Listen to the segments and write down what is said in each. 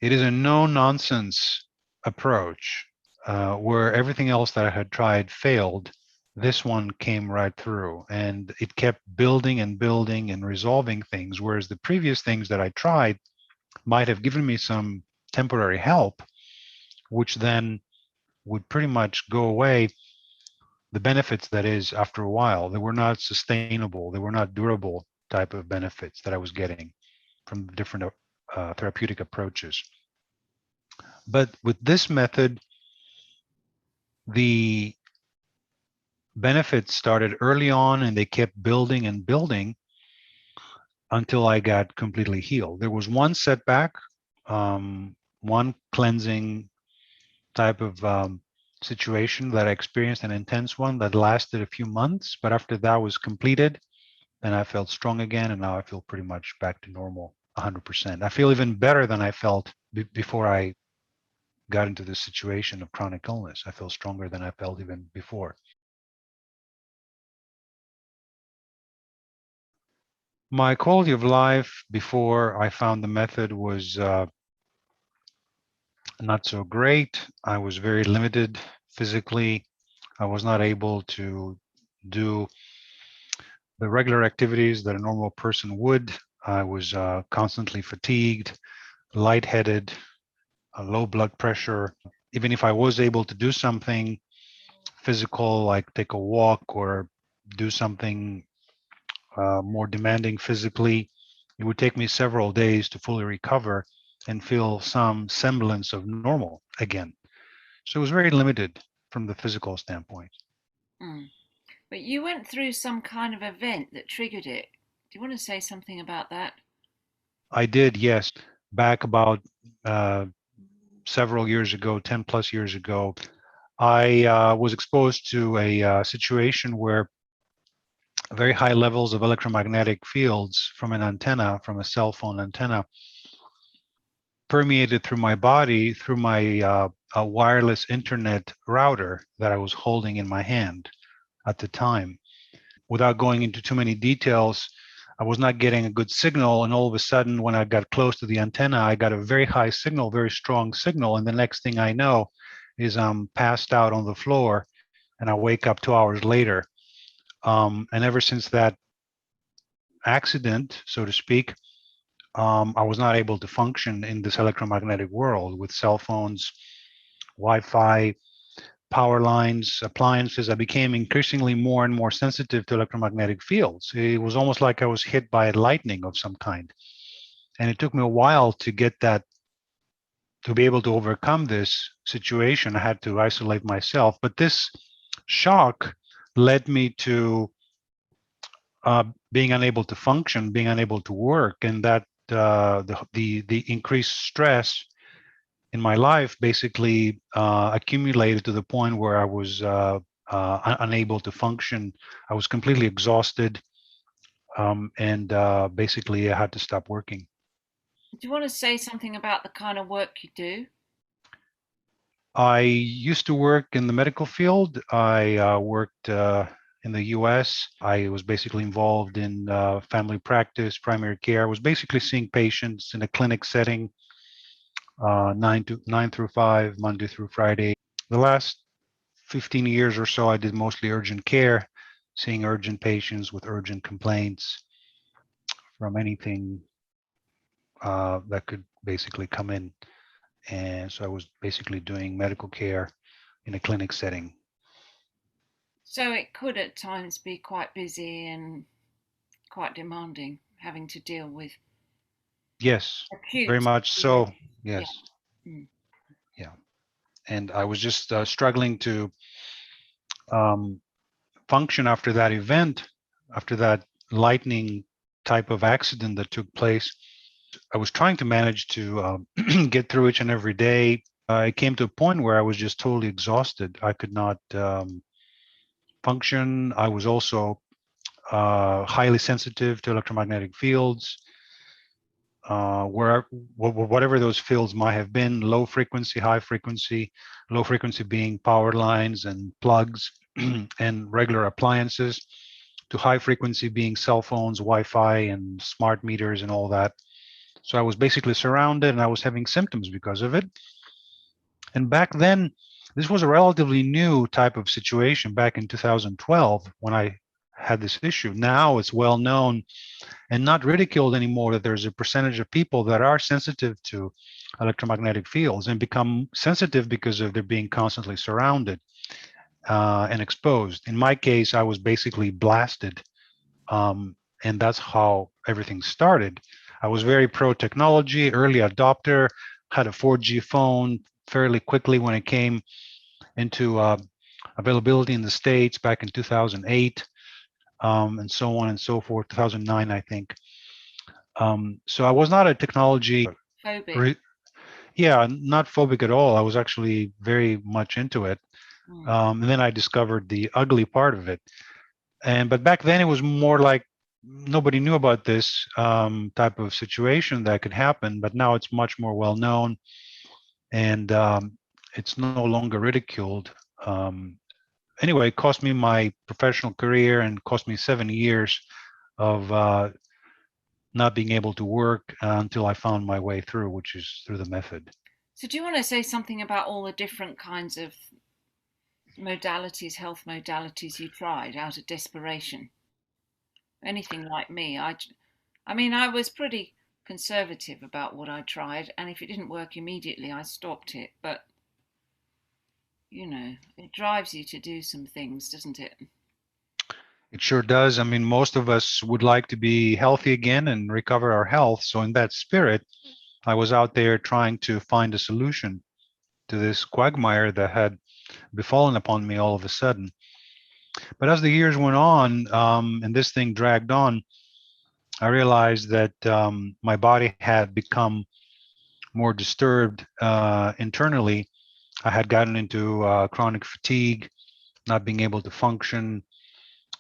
It is a no-nonsense approach where everything else that I had tried failed. This one came right through, and it kept building and building and resolving things, whereas the previous things that I tried might have given me some temporary help, which then would pretty much go away. The benefits, that is, after a while, they were not sustainable, they were not durable type of benefits that I was getting from different therapeutic approaches. But with this method, the benefits started early on and they kept building and building until I got completely healed. There was one setback, one cleansing type of situation that I experienced, an intense one that lasted a few months, but after that was completed, then I felt strong again, and now I feel pretty much back to normal 100%. I feel even better than I felt before I got into this situation of chronic illness. I feel stronger than I felt even before. My quality of life before I found the method was not so great. I was very limited physically. I was not able to do the regular activities that a normal person would. I was constantly fatigued, lightheaded, low blood pressure. Even if I was able to do something physical, like take a walk or do something more demanding physically, it would take me several days to fully recover and feel some semblance of normal again. So it was very limited from the physical standpoint. Mm. But you went through some kind of event that triggered it. Do you want to say something about that? I did, yes. Back about several years ago, 10 plus years ago, I was exposed to a situation where very high levels of electromagnetic fields from an antenna, from a cell phone antenna, permeated through my body through my a wireless internet router that I was holding in my hand at the time. Without going into too many details, I was not getting a good signal, and all of a sudden, when I got close to the antenna, I got a very high signal, very strong signal, and the next thing I know is I'm passed out on the floor, and I wake up 2 hours later. And ever since that accident, so to speak, I was not able to function in this electromagnetic world with cell phones, Wi-Fi, power lines, appliances. I became increasingly more and more sensitive to electromagnetic fields. It was almost like I was hit by lightning of some kind. And it took me a while to get that, to be able to overcome this situation. I had to isolate myself. But this shock led me to being unable to function, being unable to work, and that the increased stress in my life basically accumulated to the point where I was unable to function. I was completely exhausted, and basically I had to stop working. Do you want to say something about the kind of work you do? I used to work in the medical field. I worked in the US. I was basically involved in family practice, primary care. I was basically seeing patients in a clinic setting, 9 through 5, Monday through Friday. The last 15 years or so, I did mostly urgent care, seeing urgent patients with urgent complaints from anything that could basically come in. And so I was basically doing medical care in a clinic setting. So it could at times be quite busy and quite demanding, having to deal with Yes, very acute much so. situations. Yeah. Yes, Mm. yeah. And I was just struggling to um, function after that event, after that lightning type of accident that took place. I was trying to manage to get through each and every day. It came to a point where I was just totally exhausted. I could not function. I was also highly sensitive to electromagnetic fields. Whatever those fields might have been, low frequency, high frequency, low frequency being power lines and plugs and regular appliances, to high frequency being cell phones, Wi-Fi, and smart meters and all that. So I was basically surrounded and I was having symptoms because of it. And back then, this was a relatively new type of situation back in 2012 when I had this issue. Now it's well known and not ridiculed anymore that there's a percentage of people that are sensitive to electromagnetic fields and become sensitive because of their being constantly surrounded and exposed. In my case, I was basically blasted, and that's how everything started. I was very pro technology, early adopter, had a 4G phone fairly quickly when it came into availability in the States back in 2008, and so on and so forth, 2009, I think. So I was not a technology, Phobic. yeah, not phobic at all. I was actually very much into it. Mm. And then I discovered the ugly part of it. But back then it was more like nobody knew about this type of situation that could happen. But now it's much more well known, and it's no longer ridiculed. Anyway, it cost me my professional career and cost me 7 years of not being able to work until I found my way through, which is through the method. So do you want to say something about all the different kinds of modalities, health modalities you tried out of desperation? Anything like me, I mean, I was pretty conservative about what I tried, and if it didn't work immediately, I stopped it. But you know, it drives you to do some things, doesn't it? It sure does. I mean, most of us would like to be healthy again and recover our health. So in that spirit, I was out there trying to find a solution to this quagmire that had befallen upon me all of a sudden. But as the years went on, and this thing dragged on, I realized that my body had become more disturbed internally. I had gotten into chronic fatigue, not being able to function.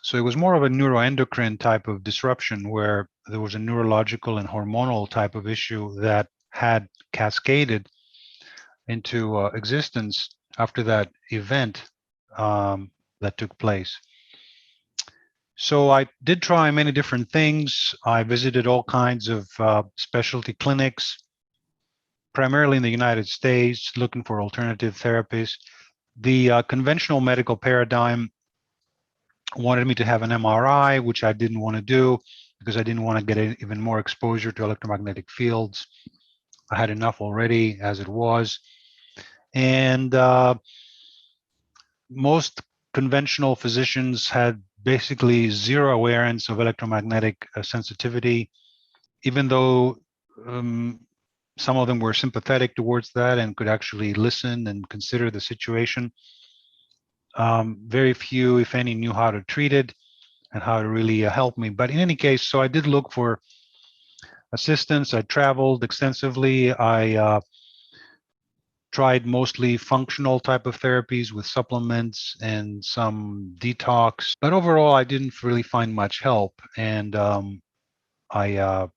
So it was more of a neuroendocrine type of disruption where there was a neurological and hormonal type of issue that had cascaded into existence after that event that took place. So I did try many different things. I visited all kinds of specialty clinics, primarily in the United States, looking for alternative therapies. The conventional medical paradigm wanted me to have an MRI, which I didn't want to do because I didn't want to get even more exposure to electromagnetic fields. I had enough already as it was. And most conventional physicians had basically zero awareness of electromagnetic sensitivity, even though some of them were sympathetic towards that and could actually listen and consider the situation. Very few, if any, knew how to treat it and how to really help me. But in any case, so I did look for assistance. I traveled extensively. I tried mostly functional type of therapies with supplements and some detox. But overall, I didn't really find much help. And I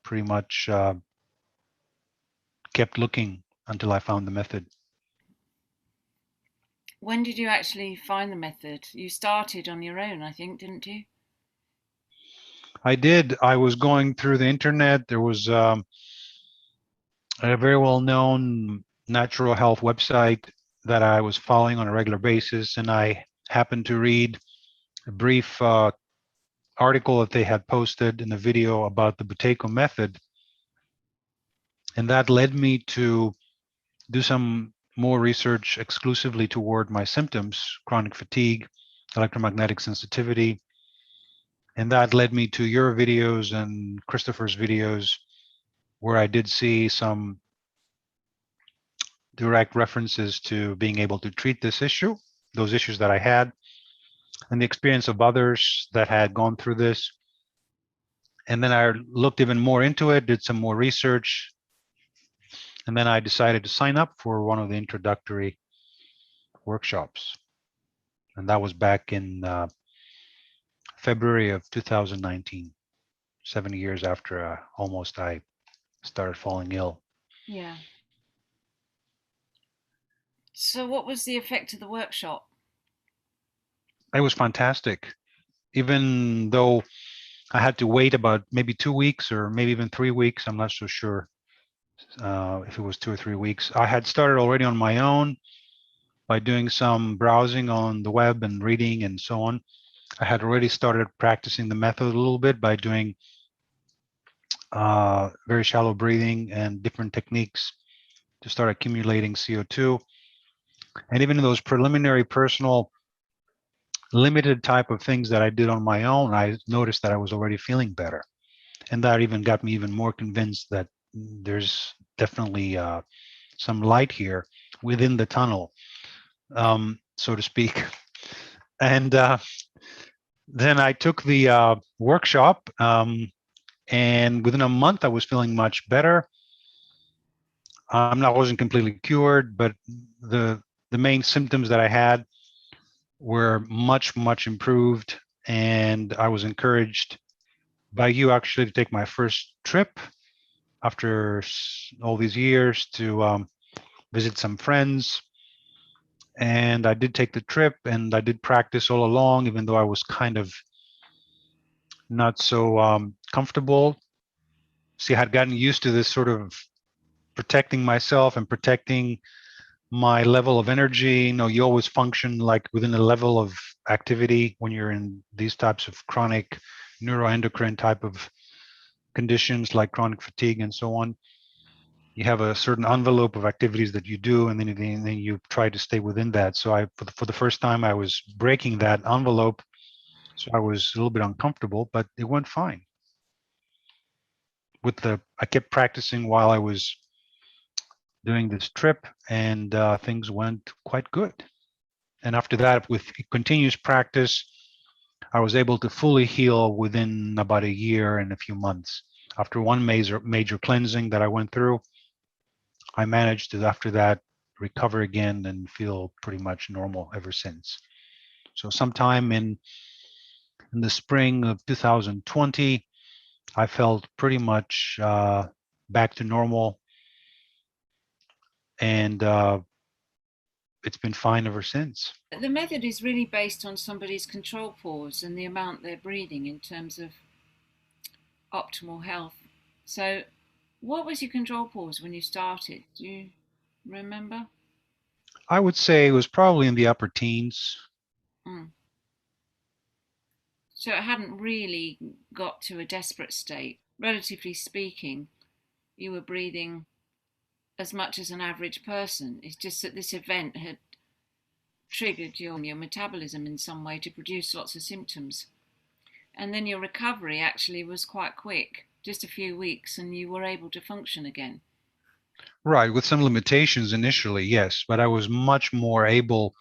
pretty much kept looking until I found the method. When did you actually find the method? You started on your own, I think, didn't you? I did. I was going through the internet. There was a very well-known natural health website that I was following on a regular basis, and I happened to read a brief article that they had posted in a video about the Buteyko method, and that led me to do some more research exclusively toward my symptoms, chronic fatigue, electromagnetic sensitivity, and that led me to your videos and Christopher's videos, where I did see some direct references to being able to treat this issue, those issues that I had, and the experience of others that had gone through this. And then I looked even more into it, did some more research, and then I decided to sign up for one of the introductory workshops. And that was back in February of 2019, 7 years after almost I started falling ill. Yeah. So, what was the effect of the workshop? It was fantastic. Even though I had to wait about maybe 2 weeks or maybe even 3 weeks. I'm not so sure if it was 2 or 3 weeks. I had started already on my own by doing some browsing on the web and reading and so on. I had already started practicing the method a little bit by doing very shallow breathing and different techniques to start accumulating CO2. And even in those preliminary personal limited type of things that I did on my own, I noticed that I was already feeling better. And that even got me even more convinced that there's definitely some light here within the tunnel, so to speak. And then I took the workshop, and within a month, I was feeling much better. I wasn't completely cured, but the main symptoms that I had were much improved, and I was encouraged by you actually to take my first trip after all these years to visit some friends. And I did take the trip, and I did practice all along, even though I was kind of not so comfortable. See, I had gotten used to this sort of protecting myself and protecting my level of energy. You know, you always function like within a level of activity when you're in these types of chronic neuroendocrine type of conditions like chronic fatigue and so on. You have a certain envelope of activities that you do, and then you try to stay within that. So for the first time, I was breaking that envelope. So I was a little bit uncomfortable, but it went fine. I kept practicing while I was doing this trip, and things went quite good. And after that, with continuous practice, I was able to fully heal within about a year and a few months. After one major cleansing that I went through, I managed to, after that, recover again and feel pretty much normal ever since. So sometime in the spring of 2020, I felt pretty much back to normal, and it's been fine ever since. The method is really based on somebody's control pause and the amount they're breathing in terms of optimal health. So, what was your control pause when you started? Do you remember? I would say it was probably in the upper teens. Mm. So it hadn't really got to a desperate state. Relatively speaking, you were breathing as much as an average person. It's just that this event had triggered your metabolism in some way to produce lots of symptoms. And then your recovery actually was quite quick, just a few weeks, and you were able to function again. Right, with some limitations initially, yes, but I was much more able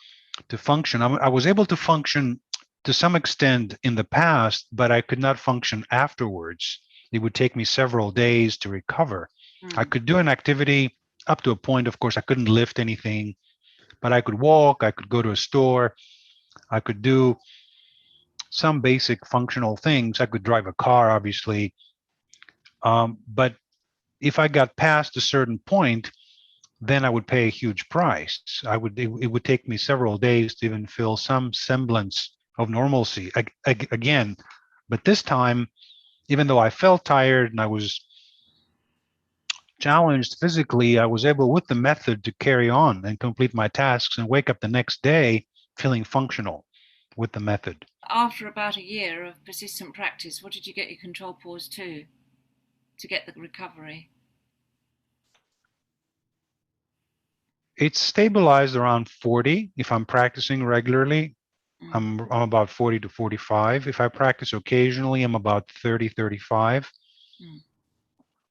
to function. I was able to function to some extent in the past, but I could not function afterwards. It would take me several days to recover. I could do an activity up to a point. Of course, I couldn't lift anything, but I could walk, I could go to a store, I could do some basic functional things. I could drive a car, obviously. But if I got past a certain point, then I would pay a huge price. It would take me several days to even feel some semblance of normalcy again. But this time, even though I felt tired and I was challenged physically, I was able, with the method, to carry on and complete my tasks and wake up the next day feeling functional with the method. After about a year of persistent practice, what did you get your control pause to get the recovery? It's stabilized around 40 if I'm practicing regularly. I'm about 40 to 45. If I practice occasionally, I'm about 30, 35.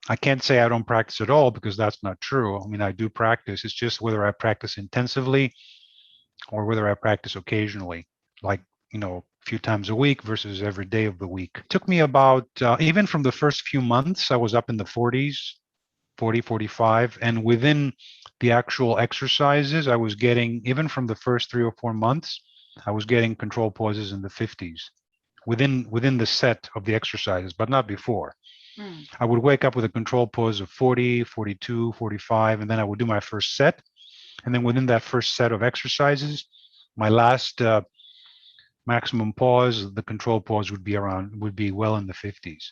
I can't say I don't practice at all, because that's not true. I mean, I do practice. It's just whether I practice intensively or whether I practice occasionally, like, a few times a week versus every day of the week. It took me about, even from the first few months, I was up in the 40s, 40, 45. And within the actual exercises, I was getting, even from the first 3 or 4 months, I was getting control pauses in the 50s within the set of the exercises, but not before. I would wake up with a control pause of 40, 42, 45, and then I would do my first set. And then within that first set of exercises, my last maximum pause, the control pause would be well in the 50s.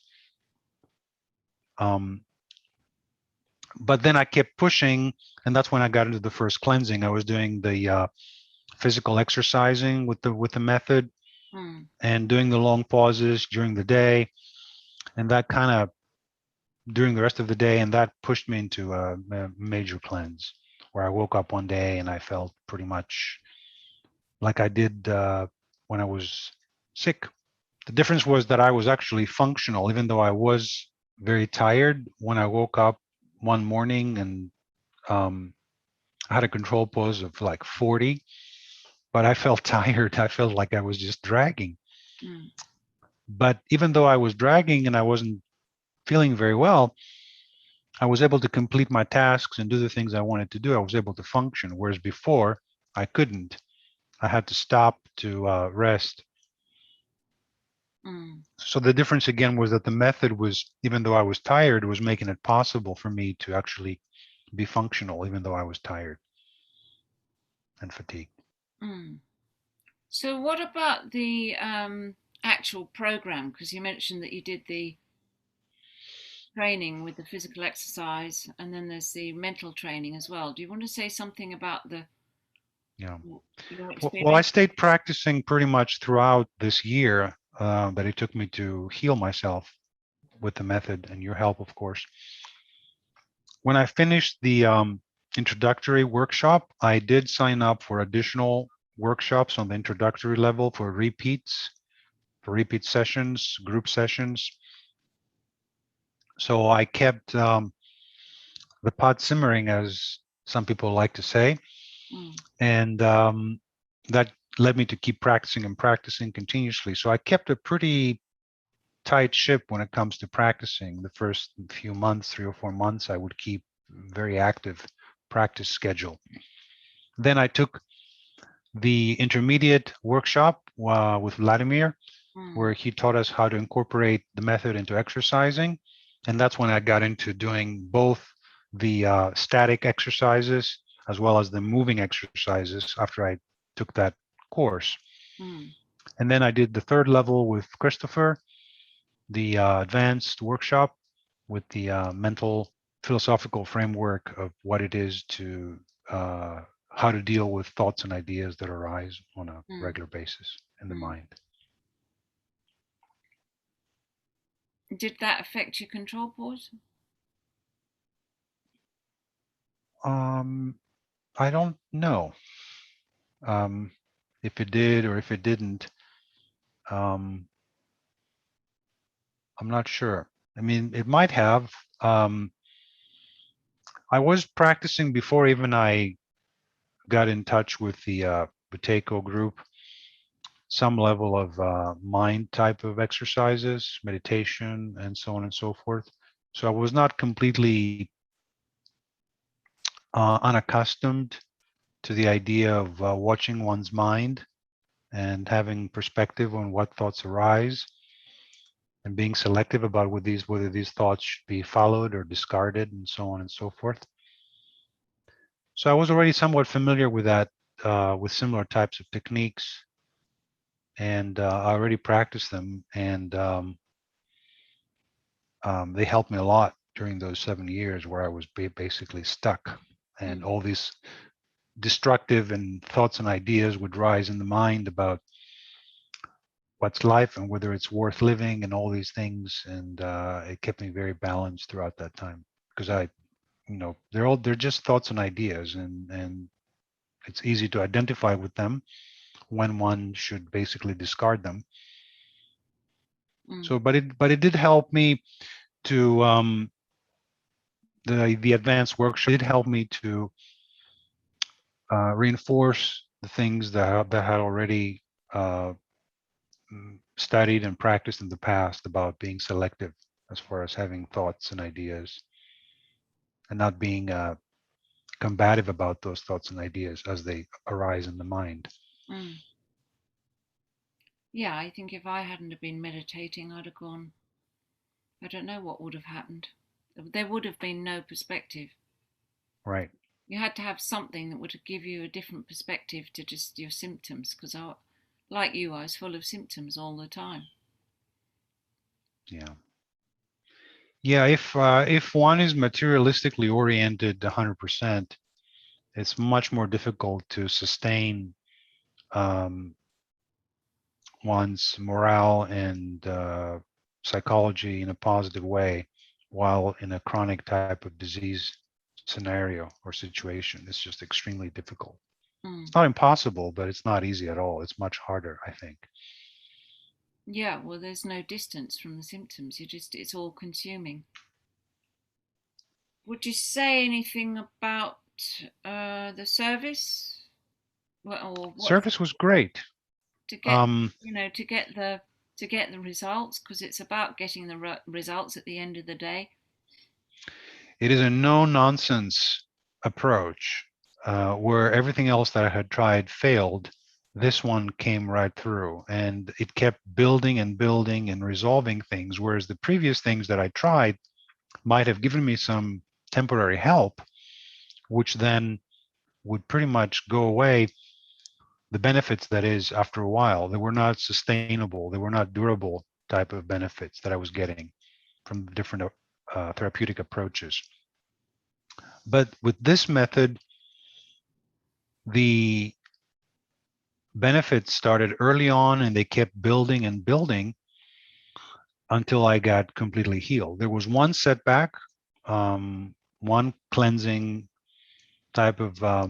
But then I kept pushing, and that's when I got into the first cleansing. I was doing the physical exercising with the method, and doing the long pauses during the day, and that kind of during the rest of the day, and that pushed me into a major cleanse, where I woke up one day and I felt pretty much like I did when I was sick. The difference was that I was actually functional, even though I was very tired. When I woke up one morning and I had a control pause of like 40, but I felt tired. I felt like I was just dragging. But even though I was dragging and I wasn't feeling very well, I was able to complete my tasks and do the things I wanted to do. I was able to function, whereas before I couldn't. I had to stop to rest. So the difference again was that the method was, even though I was tired, was making it possible for me to actually be functional, even though I was tired and fatigued. So what about the actual program? Because you mentioned that you did the training with the physical exercise, and then there's the mental training as well. Do you want to say something about your experience? Well, I stayed practicing pretty much throughout this year that it took me to heal myself with the method, and your help, of course. When I finished the introductory workshop, I did sign up for additional workshops on the introductory level for repeat sessions, group sessions. So I kept the pot simmering, as some people like to say, and that led me to keep practicing and practicing continuously. So I kept a pretty tight ship when it comes to practicing. The first few months, 3 or 4 months, I would keep very active practice schedule. Then I took the intermediate workshop with Vladimir, where he taught us how to incorporate the method into exercising. And that's when I got into doing both the static exercises as well as the moving exercises after I took that course. And then I did the third level with Christopher, the advanced workshop with the mental philosophical framework of what it is to how to deal with thoughts and ideas that arise on a regular basis in the mind. Did that affect your control pause? I don't know if it did or if it didn't. I'm not sure. I mean, it might have. I was practicing before even I got in touch with the Buteyko group, some level of mind type of exercises, meditation, and so on and so forth. So I was not completely unaccustomed to the idea of watching one's mind and having perspective on what thoughts arise and being selective about whether these thoughts should be followed or discarded and so on and so forth. So I was already somewhat familiar with that, with similar types of techniques, and I already practiced them, and they helped me a lot during those 7 years where I was basically stuck, and all these destructive and thoughts and ideas would rise in the mind about what's life and whether it's worth living and all these things, and it kept me very balanced throughout that time, because they're just thoughts and ideas, and it's easy to identify with them when one should basically discard them. So but it did help me to the advanced workshop did help me to reinforce the things that had already studied and practiced in the past about being selective as far as having thoughts and ideas and not being combative about those thoughts and ideas as they arise in the mind. Yeah, I think if I hadn't have been meditating, I'd have gone, I don't know what would have happened. There would have been no perspective. Right. You had to have something that would give you a different perspective to just your symptoms, because Like you, I was full of symptoms all the time. Yeah. Yeah, if one is materialistically oriented 100%, it's much more difficult to sustain one's morale and psychology in a positive way while in a chronic type of disease scenario or situation. It's just extremely difficult. It's not impossible, but it's not easy at all. It's much harder, I think. Yeah, well, there's no distance from the symptoms. It's all consuming. Would you say anything about the service? Or what Service was great. to get, to get the results, because it's about getting the results at the end of the day. It is a no-nonsense approach where everything else that I had tried failed. This one came right through, and it kept building and building and resolving things, whereas the previous things that I tried might have given me some temporary help, which then would pretty much go away. The benefits, that is, after a while, they were not sustainable, they were not durable type of benefits that I was getting from different therapeutic approaches. But with this method, the benefits started early on and they kept building and building until I got completely healed. There was one setback, one cleansing type of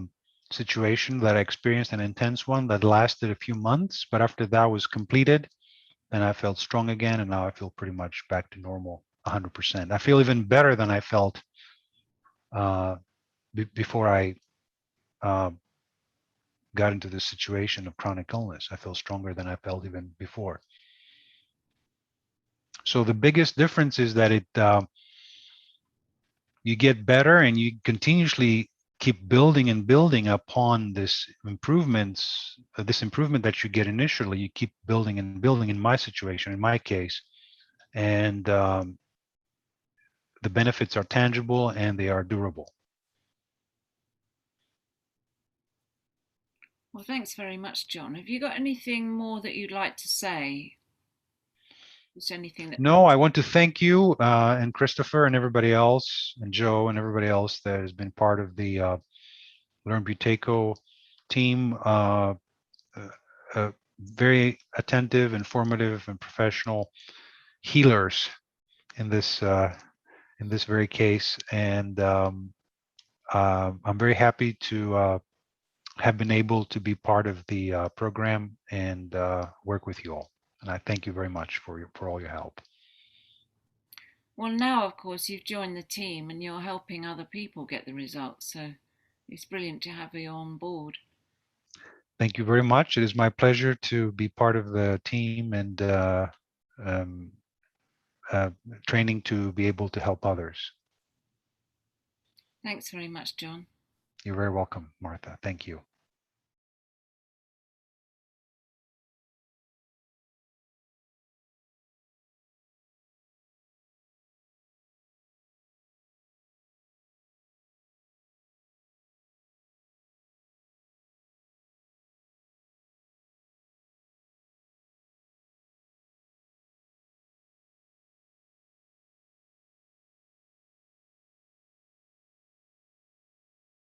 situation that I experienced, an intense one that lasted a few months. But after that was completed, then I felt strong again, and now I feel pretty much back to normal 100%. I feel even better than I felt before I got into this situation of chronic illness. I feel stronger than I felt even before. So the biggest difference is that you get better and you continuously keep building and building upon this improvement that you get initially. You keep building and building in my situation, in my case, and the benefits are tangible and they are durable. Well, thanks very much, John. Have you got anything more that you'd like to say? Is there anything that... No, I want to thank you and Christopher and everybody else, and Joe and everybody else that has been part of the Learn Buteyko team. Very attentive, informative, and professional healers in this very case, and I'm very happy to have been able to be part of the program and work with you all. And I thank you very much for all your help. Well, now, of course, you've joined the team and you're helping other people get the results. So it's brilliant to have you on board. Thank you very much. It is my pleasure to be part of the team and training to be able to help others. Thanks very much, John. You're very welcome, Martha. Thank you.